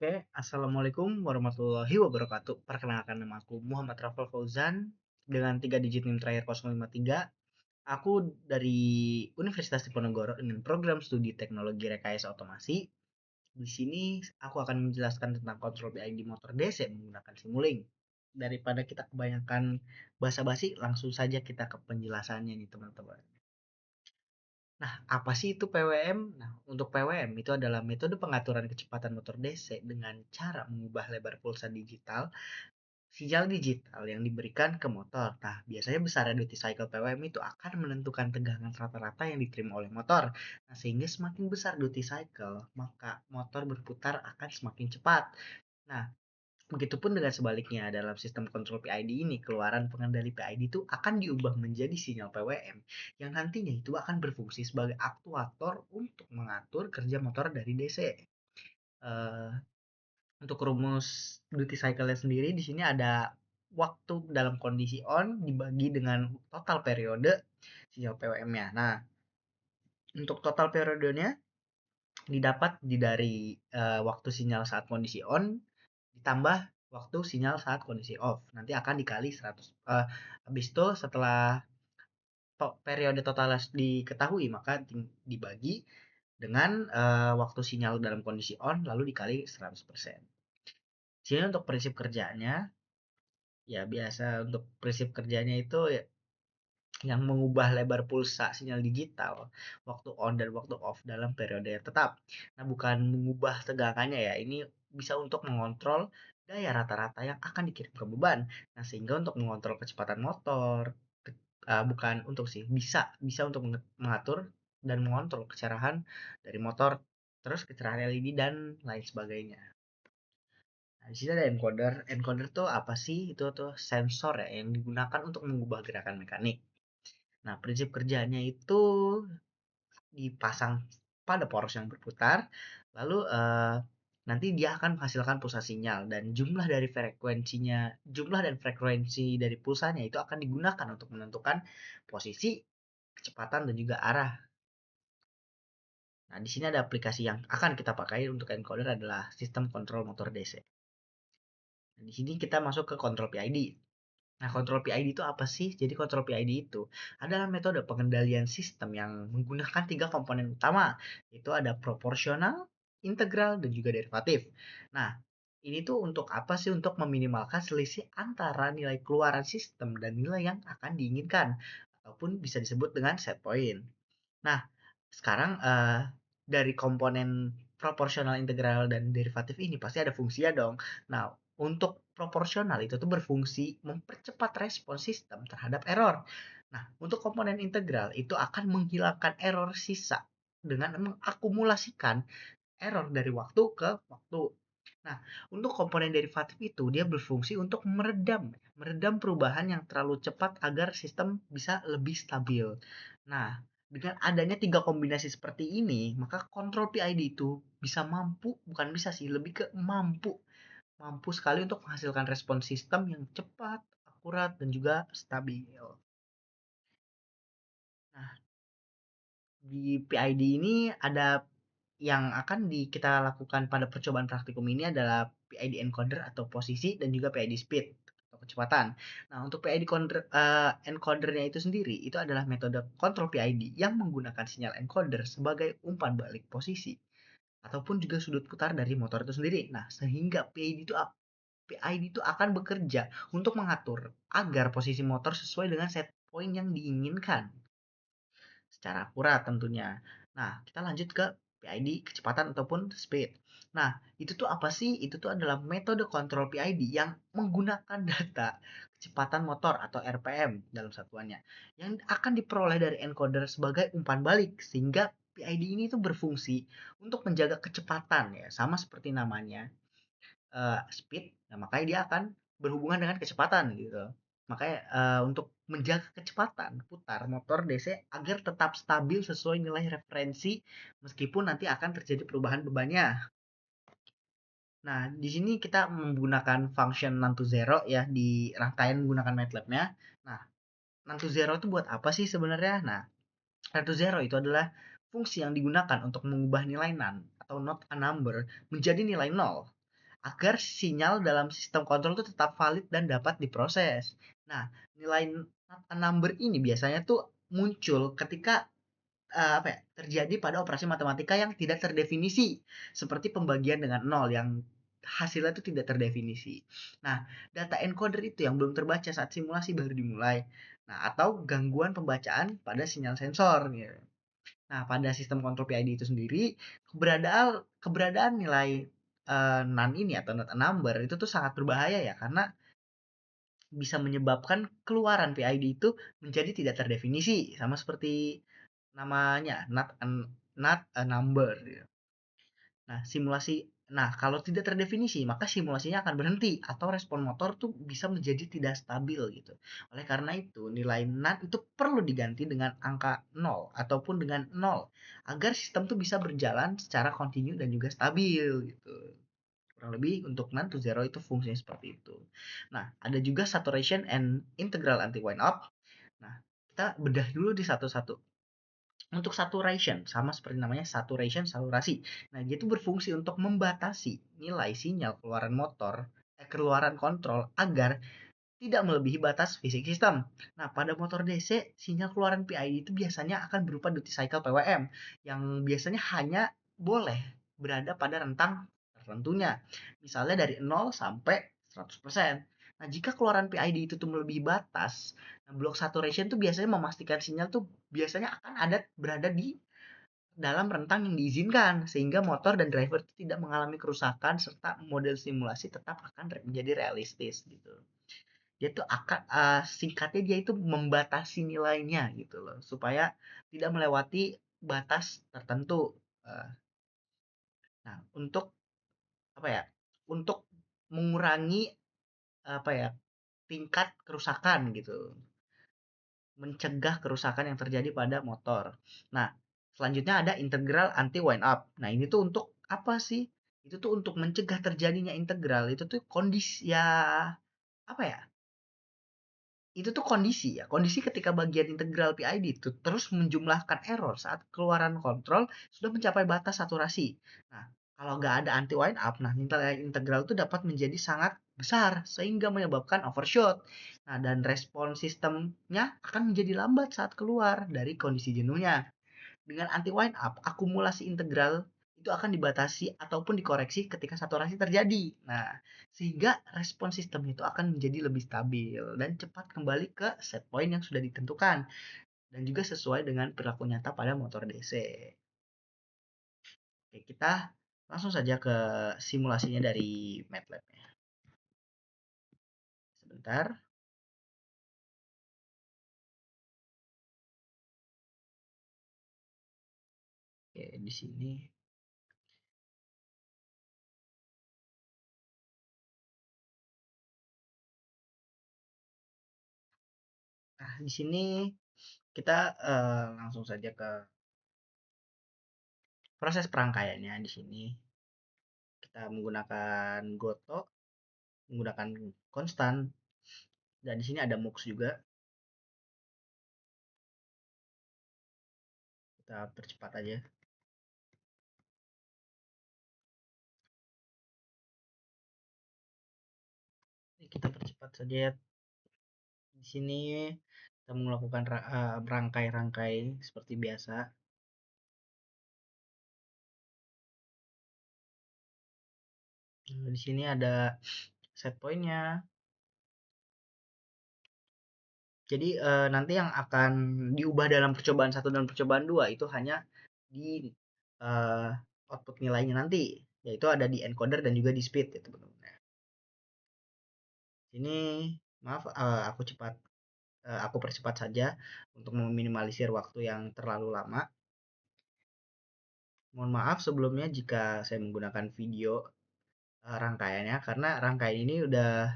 Oke, Assalamualaikum warahmatullahi wabarakatuh. Perkenalkan nama aku Muhammad Rafal Fauzan dengan 3 digit NIM terakhir 053. Aku dari Universitas Diponegoro dengan program studi Teknologi Rekayasa Otomasi. Di sini aku akan menjelaskan tentang kontrol PID motor DC menggunakan Simulink. Daripada kita kebanyakan basa-basi, langsung saja kita ke penjelasannya nih teman-teman. Nah, apa sih itu PWM? Nah, untuk PWM itu adalah metode pengaturan kecepatan motor DC dengan cara mengubah lebar pulsa digital, sinyal digital yang diberikan ke motor. Nah, biasanya besaran duty cycle PWM itu akan menentukan tegangan rata-rata yang diterima oleh motor. Nah, sehingga semakin besar duty cycle, maka motor berputar akan semakin cepat. Nah, begitupun dengan sebaliknya, dalam sistem kontrol PID ini, keluaran pengendali PID itu akan diubah menjadi sinyal PWM yang nantinya itu akan berfungsi sebagai aktuator untuk mengatur kerja motor dari DC. Untuk rumus duty cycle-nya sendiri di sini ada waktu dalam kondisi on dibagi dengan total periode sinyal PWM-nya. Nah, untuk total periodenya didapat dari waktu sinyal saat kondisi on ditambah waktu sinyal saat kondisi off. Nanti akan dikali 100. Habis itu setelah periode total diketahui maka dibagi dengan waktu sinyal dalam kondisi on lalu dikali 100%. Sini untuk prinsip kerjanya, ya biasa untuk prinsip kerjanya itu ya, yang mengubah lebar pulsa sinyal digital waktu on dan waktu off dalam periode yang tetap. Nah, bukan mengubah tegangannya ya, ini bisa untuk mengontrol daya rata-rata yang akan dikirim ke beban. Nah, sehingga untuk mengontrol kecepatan motor, bukan untuk sih, bisa untuk mengatur dan mengontrol kecerahan dari motor, terus kecerahan LED dan lain sebagainya. Nah, di sini ada encoder. Encoder tuh apa sih? Itu tuh sensor ya yang digunakan untuk mengubah gerakan mekanik. Nah, prinsip kerjanya itu dipasang pada poros yang berputar, lalu nanti dia akan menghasilkan pulsa sinyal dan jumlah dan frekuensi dari pulsanya itu akan digunakan untuk menentukan posisi, kecepatan dan juga arah. Nah, di sini ada aplikasi yang akan kita pakai untuk encoder adalah sistem kontrol motor DC. Nah, di sini kita masuk ke kontrol PID. Nah, kontrol PID itu apa sih? Jadi kontrol PID itu adalah metode pengendalian sistem yang menggunakan 3 komponen utama. Itu ada proporsional, integral, dan juga derivatif. Nah, ini tuh untuk apa sih? Untuk meminimalkan selisih antara nilai keluaran sistem dan nilai yang akan diinginkan. Ataupun bisa disebut dengan set point. Nah, sekarang dari komponen proporsional, integral, dan derivatif ini pasti ada fungsinya dong. Nah, untuk proporsional itu tuh berfungsi mempercepat respon sistem terhadap error. Nah, untuk komponen integral itu akan menghilangkan error sisa dengan mengakumulasikan error dari waktu ke waktu. Nah, untuk komponen derivatif itu dia berfungsi untuk meredam perubahan yang terlalu cepat agar sistem bisa lebih stabil. Nah, dengan adanya 3 kombinasi seperti ini, maka kontrol PID itu bukan bisa sih, lebih ke mampu sekali untuk menghasilkan respon sistem yang cepat, akurat, dan juga stabil. Nah, di PID ini ada yang akan kita lakukan pada percobaan praktikum ini adalah PID encoder atau posisi dan juga PID speed atau kecepatan. Nah, untuk PID encodernya itu sendiri itu adalah metode kontrol PID yang menggunakan sinyal encoder sebagai umpan balik posisi ataupun juga sudut putar dari motor itu sendiri. Nah, sehingga PID itu akan bekerja untuk mengatur agar posisi motor sesuai dengan set point yang diinginkan secara akurat tentunya. Nah, kita lanjut ke PID kecepatan ataupun speed. Nah, itu tuh apa sih? Itu tuh adalah metode kontrol PID yang menggunakan data kecepatan motor atau RPM dalam satuannya yang akan diperoleh dari encoder sebagai umpan balik sehingga PID ini tuh berfungsi untuk menjaga kecepatan ya, sama seperti namanya speed, nah makanya dia akan berhubungan dengan kecepatan gitu. Makanya untuk menjaga kecepatan putar motor DC agar tetap stabil sesuai nilai referensi meskipun nanti akan terjadi perubahan bebannya. Nah, di sini kita menggunakan function none to zero ya di rangkaian menggunakan MATLAB-nya. Nah, none to zero itu buat apa sih sebenarnya? Nah, none to zero itu adalah fungsi yang digunakan untuk mengubah nilai none atau not a number menjadi nilai nol. agar sinyal dalam sistem kontrol itu tetap valid dan dapat diproses. Nah, nilai number ini biasanya tuh muncul ketika apa ya, terjadi pada operasi matematika yang tidak terdefinisi, seperti pembagian dengan nol yang hasilnya itu tidak terdefinisi. Nah, data encoder itu yang belum terbaca saat simulasi baru dimulai. Nah, atau gangguan pembacaan pada sinyal sensor. Gitu. Nah, pada sistem kontrol PID itu sendiri, keberadaan keberadaan nilai NaN ini atau not a number itu tuh sangat berbahaya ya, karena bisa menyebabkan keluaran PID itu menjadi tidak terdefinisi, sama seperti namanya not a number. Gitu. Nah, kalau tidak terdefinisi, maka simulasinya akan berhenti atau respon motor tuh bisa menjadi tidak stabil gitu. Oleh karena itu, nilai NaN itu perlu diganti dengan angka 0 ataupun dengan 0 agar sistem tuh bisa berjalan secara kontinu dan juga stabil gitu. Kurang lebih untuk NaN to zero itu fungsinya seperti itu. Nah, ada juga saturation and integral anti wind up. Nah, kita bedah dulu di satu-satu. Untuk saturation, sama seperti namanya saturation, saturasi. Nah, dia itu berfungsi untuk membatasi nilai sinyal keluaran kontrol agar tidak melebihi batas fisik sistem. Nah, pada motor DC, sinyal keluaran PID itu biasanya akan berupa duty cycle PWM yang biasanya hanya boleh berada pada rentang tertentunya. Misalnya dari 0 sampai 100%. Nah, jika keluaran PID itu tuh melebihi batas, nah block saturation tuh biasanya memastikan sinyal tuh biasanya akan ada berada di dalam rentang yang diizinkan sehingga motor dan driver itu tidak mengalami kerusakan serta model simulasi tetap akan menjadi realistis gitu. Dia tuh akan singkatnya dia itu membatasi nilainya gitu loh supaya tidak melewati batas tertentu. Uh, nah, untuk apa ya? Untuk mengurangi apa ya? Tingkat kerusakan gitu. Mencegah kerusakan yang terjadi pada motor. Nah, selanjutnya ada integral anti wind up. Nah, ini tuh untuk apa sih? Itu tuh untuk mencegah terjadinya integral. Itu tuh kondisi ya apa ya? Itu tuh kondisi ya. Kondisi ketika bagian integral PID itu terus menjumlahkan error saat keluaran kontrol sudah mencapai batas saturasi. Nah, kalau nggak ada anti wind up, nah nilai integral itu dapat menjadi sangat besar sehingga menyebabkan overshoot. Nah, dan respon sistemnya akan menjadi lambat saat keluar dari kondisi jenuhnya. Dengan anti wind up, akumulasi integral itu akan dibatasi ataupun dikoreksi ketika saturasi terjadi. Nah, sehingga respon sistem itu akan menjadi lebih stabil dan cepat kembali ke set point yang sudah ditentukan dan juga sesuai dengan perilaku nyata pada motor DC. Oke, kita langsung saja ke simulasinya dari MATLAB-nya. Sebentar. Oke, di sini. Nah, di sini kita langsung saja ke proses perangkaiannya di sini. Kita menggunakan Goto, menggunakan konstan, dan di sini ada MUX juga. Kita percepat aja. Kita percepat saja. Di sini kita melakukan rangkai-rangkai seperti biasa. Nah, di sini ada set pointnya. Jadi nanti yang akan diubah dalam percobaan 1 dan percobaan 2 itu hanya di uh, output nilainya nanti, yaitu ada di encoder dan juga di speed ya teman-teman. Nah, ini maaf aku percepat saja untuk meminimalisir waktu yang terlalu lama. Mohon maaf sebelumnya jika saya menggunakan video rangkaiannya karena rangkaian ini udah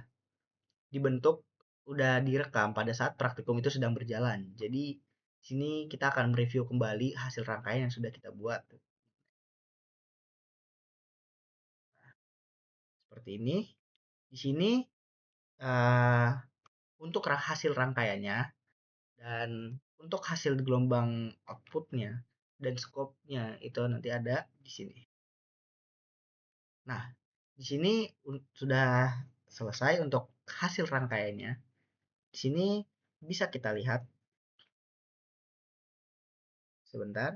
dibentuk, udah direkam pada saat praktikum itu sedang berjalan. Jadi sini kita akan mereview kembali hasil rangkaian yang sudah kita buat. Seperti ini. Di sini uh, untuk hasil rangkaiannya dan untuk hasil gelombang outputnya dan scope-nya itu nanti ada di sini. Nah, Di sini sudah selesai untuk hasil rangkaiannya. Di sini bisa kita lihat sebentar.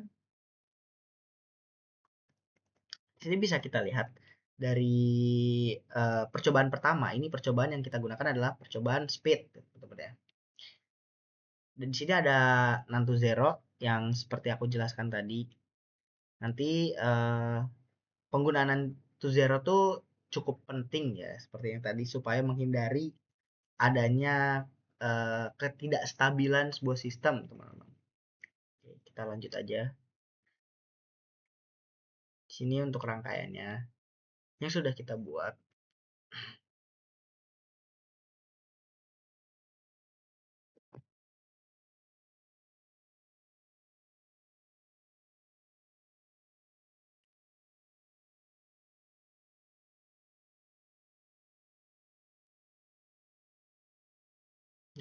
Di sini bisa kita lihat dari percobaan pertama. Ini percobaan yang kita gunakan adalah percobaan speed, teman-teman ya. Dan di sini ada Nantu Zero yang seperti aku jelaskan tadi. Nanti penggunaan Nantu Zero tuh cukup penting ya, seperti yang tadi supaya menghindari adanya ketidakstabilan sebuah sistem, teman-teman. Oke, kita lanjut aja. Di sini untuk rangkaiannya yang sudah kita buat.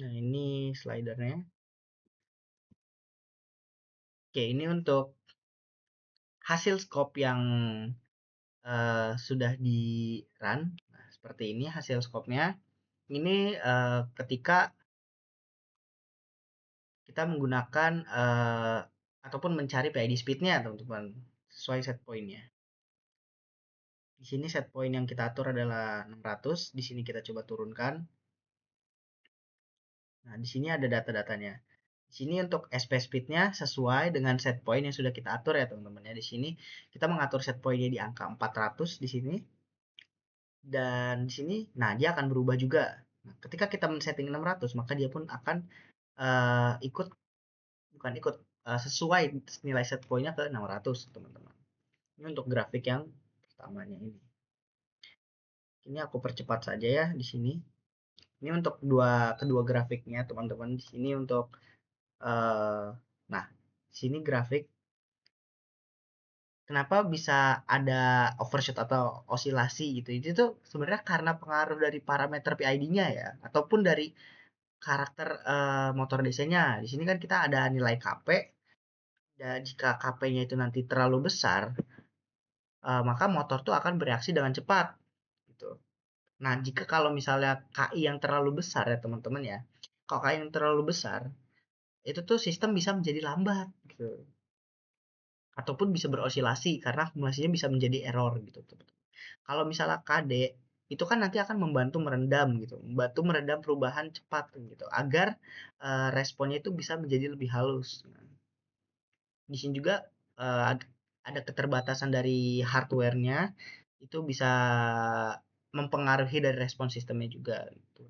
Nah, ini slidernya. Oke, ini untuk hasil scope yang sudah di run. Nah, seperti ini hasil scope-nya. Ini ketika kita menggunakan ataupun mencari PID speed-nya, teman-teman, sesuai set point-nya. Di sini set point yang kita atur adalah 600. Di sini kita coba turunkan. Nah, di sini ada data-datanya. Di sini untuk SP speed-nya sesuai dengan set point yang sudah kita atur ya, teman-teman ya. Di sini kita mengatur set point-nya di angka 400 di sini. Dan di sini, nah dia akan berubah juga. Nah, ketika kita men-setting 600, maka dia pun akan ikut, bukan ikut, sesuai nilai set point-nya ke 600, teman-teman. Ini untuk grafik yang pertamanya ini. Ini aku percepat saja ya di sini. Ini untuk kedua grafiknya, teman-teman. Di sini untuk nah, di sini grafik kenapa bisa ada overshoot atau osilasi gitu. Itu tuh sebenarnya karena pengaruh dari parameter PID-nya ya, ataupun dari karakter motor DC-nya. Di sini kan kita ada nilai KP, dan jika KP-nya itu nanti terlalu besar, maka motor tuh akan bereaksi dengan cepat gitu. Nah, jika kalau misalnya KI yang terlalu besar ya teman-teman ya, kalau KI yang terlalu besar, itu tuh sistem bisa menjadi lambat gitu. Ataupun bisa berosilasi karena akumulasinya bisa menjadi error gitu. Kalau misalnya KD, itu kan nanti akan membantu meredam gitu, membantu meredam perubahan cepat gitu, agar responnya itu bisa menjadi lebih halus. Nah, di sini juga ada keterbatasan dari hardware-nya, itu bisa mempengaruhi dari respon sistemnya juga gitu.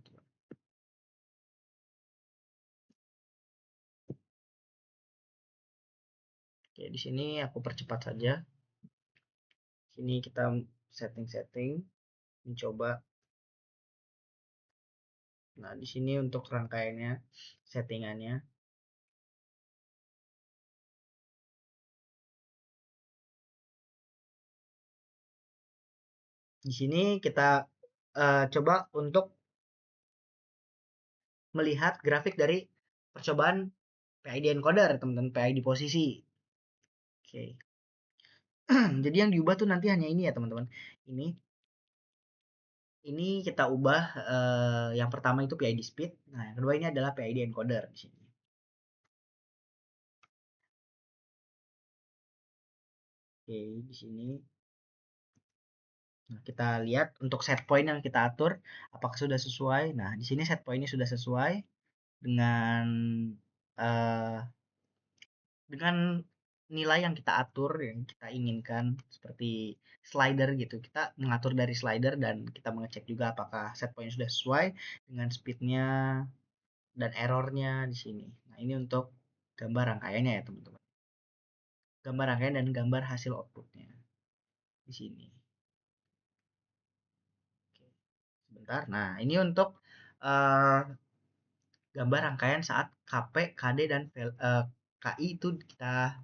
Oke, di sini aku percepat saja. Sini kita setting-setting, mencoba. Nah, di sini untuk rangkaiannya, settingannya. Di sini kita coba untuk melihat grafik dari percobaan PID encoder, teman-teman, PID posisi. Oke. Jadi yang diubah tuh nanti hanya ini ya, teman-teman. Ini kita ubah yang pertama itu PID speed. Nah, yang kedua ini adalah PID encoder di sini. Oke, di sini. Nah, kita lihat untuk set point yang kita atur apakah sudah sesuai. Nah, di sini set pointnya sudah sesuai dengan uh, dengan nilai yang kita atur, yang kita inginkan, seperti slider gitu. Kita mengatur dari slider dan kita mengecek juga apakah set point sudah sesuai dengan speednya dan errornya di sini. Nah, ini untuk gambar rangkaiannya ya, teman-teman. Gambar rangkaian dan gambar hasil outputnya di sini. Oke, sebentar. Nah, ini untuk uh, gambar rangkaian saat KP, KD, dan KI itu kita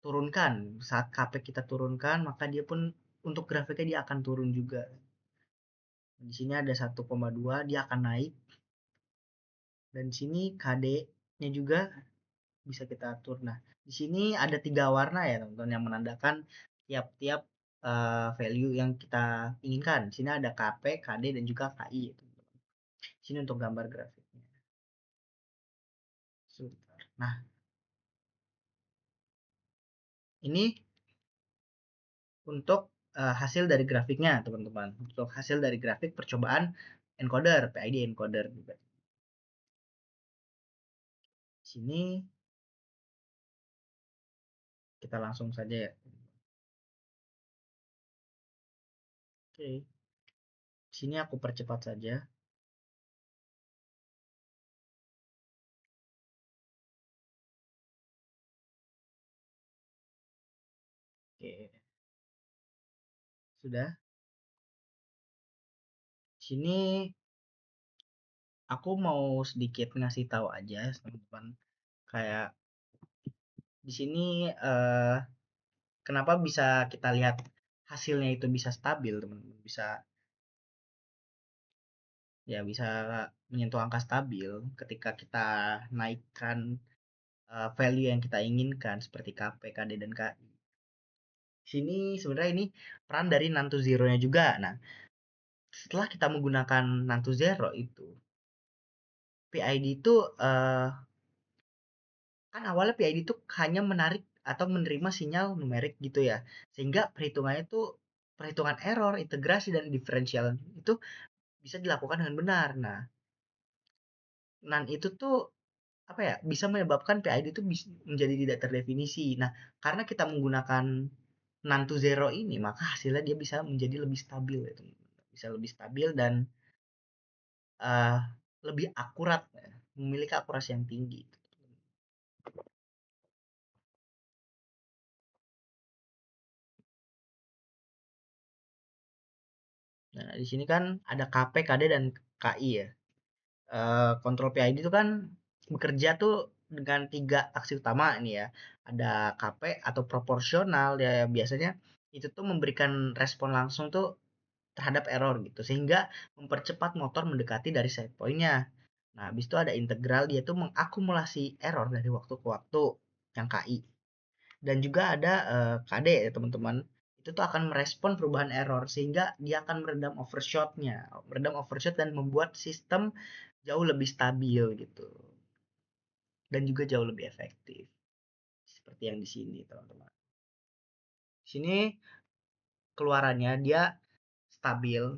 turunkan. Saat KP kita turunkan, maka dia pun untuk grafiknya dia akan turun juga. Di sini ada 1,2, dia akan naik. Dan di sini KD-nya juga bisa kita atur. Nah, di sini ada 3 warna ya, teman-teman, yang menandakan tiap-tiap value yang kita inginkan. Di sini ada KP, KD, dan juga KI. Di sini untuk gambar grafiknya. Nah, ini untuk hasil dari grafiknya, teman-teman. Untuk hasil dari grafik percobaan encoder, PID encoder juga. Sini kita langsung saja ya. Oke. Sini aku percepat saja. Oke. Sudah. Sini aku mau sedikit ngasih tahu aja teman-teman, kayak di sini kenapa bisa kita lihat hasilnya itu bisa stabil, teman-teman, bisa ya bisa menyentuh angka stabil ketika kita naikkan value yang kita inginkan seperti KP, KD, dan KI. Sini sebenarnya ini peran dari Nanto Zero-nya juga. Nah, setelah kita menggunakan Nanto Zero itu, PID itu kan awalnya PID itu hanya menarik atau menerima sinyal numerik gitu ya, sehingga perhitungannya itu perhitungan error, integrasi, dan diferensial itu bisa dilakukan dengan benar. Nah, itu tuh apa ya, bisa menyebabkan PID itu menjadi tidak terdefinisi. Nah, karena kita menggunakan Nanto Zero ini, maka hasilnya dia bisa menjadi lebih stabil ya, teman-teman. Bisa lebih stabil dan uh, lebih akurat ya, memiliki akurasi yang tinggi. Nah, di sini kan ada KP, KD, dan KI ya. Kontrol PID itu kan bekerja tuh dengan 3 aksi utama ini ya. Ada KP atau proporsional ya, biasanya itu tuh memberikan respon langsung tuh terhadap error gitu, sehingga mempercepat motor mendekati dari set point-nya. Nah, habis itu ada integral, dia tuh mengakumulasi error dari waktu ke waktu, yang KI. Dan juga ada KD ya teman-teman. Itu tuh akan merespon perubahan error sehingga dia akan meredam overshoot dan membuat sistem jauh lebih stabil gitu. Dan juga jauh lebih efektif. Seperti yang di sini, teman-teman. Di sini keluarannya dia stabil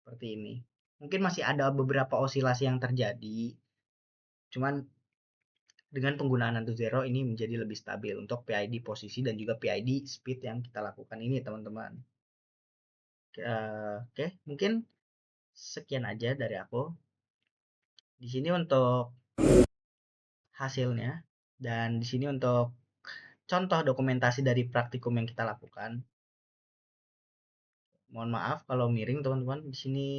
seperti ini. Mungkin masih ada beberapa osilasi yang terjadi, cuman dengan penggunaan Nanto Zero ini menjadi lebih stabil untuk PID posisi dan juga PID speed yang kita lakukan ini, teman-teman. Oke, mungkin sekian aja dari aku. Di sini untuk hasilnya, dan di sini untuk contoh dokumentasi dari praktikum yang kita lakukan. Mohon maaf kalau miring, teman-teman. Di sini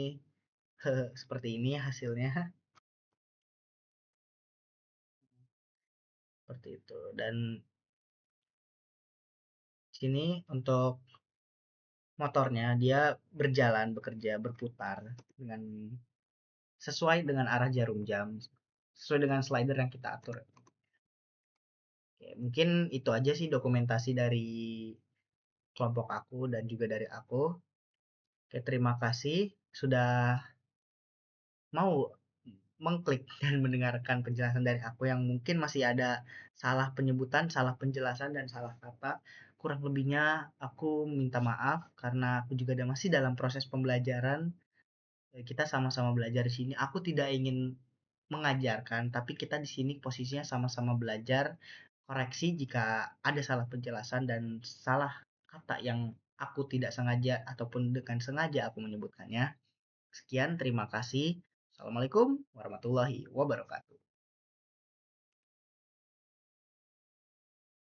seperti ini hasilnya. Seperti itu. Dan sini untuk motornya, dia berjalan, bekerja, berputar dengan sesuai dengan arah jarum jam, sesuai dengan slider yang kita atur. Oke, mungkin itu aja sih dokumentasi dari kelompok aku dan juga dari aku. Oke, terima kasih sudah mau mengklik dan mendengarkan penjelasan dari aku yang mungkin masih ada salah penyebutan, salah penjelasan, dan salah kata. Kurang lebihnya aku minta maaf karena aku juga masih dalam proses pembelajaran. Kita sama-sama belajar di sini. Aku tidak ingin mengajarkan, tapi kita di sini posisinya sama-sama belajar. Koreksi jika ada salah penjelasan dan salah kata yang aku tidak sengaja ataupun dengan sengaja aku menyebutkannya. Sekian, terima kasih. Assalamualaikum warahmatullahi wabarakatuh.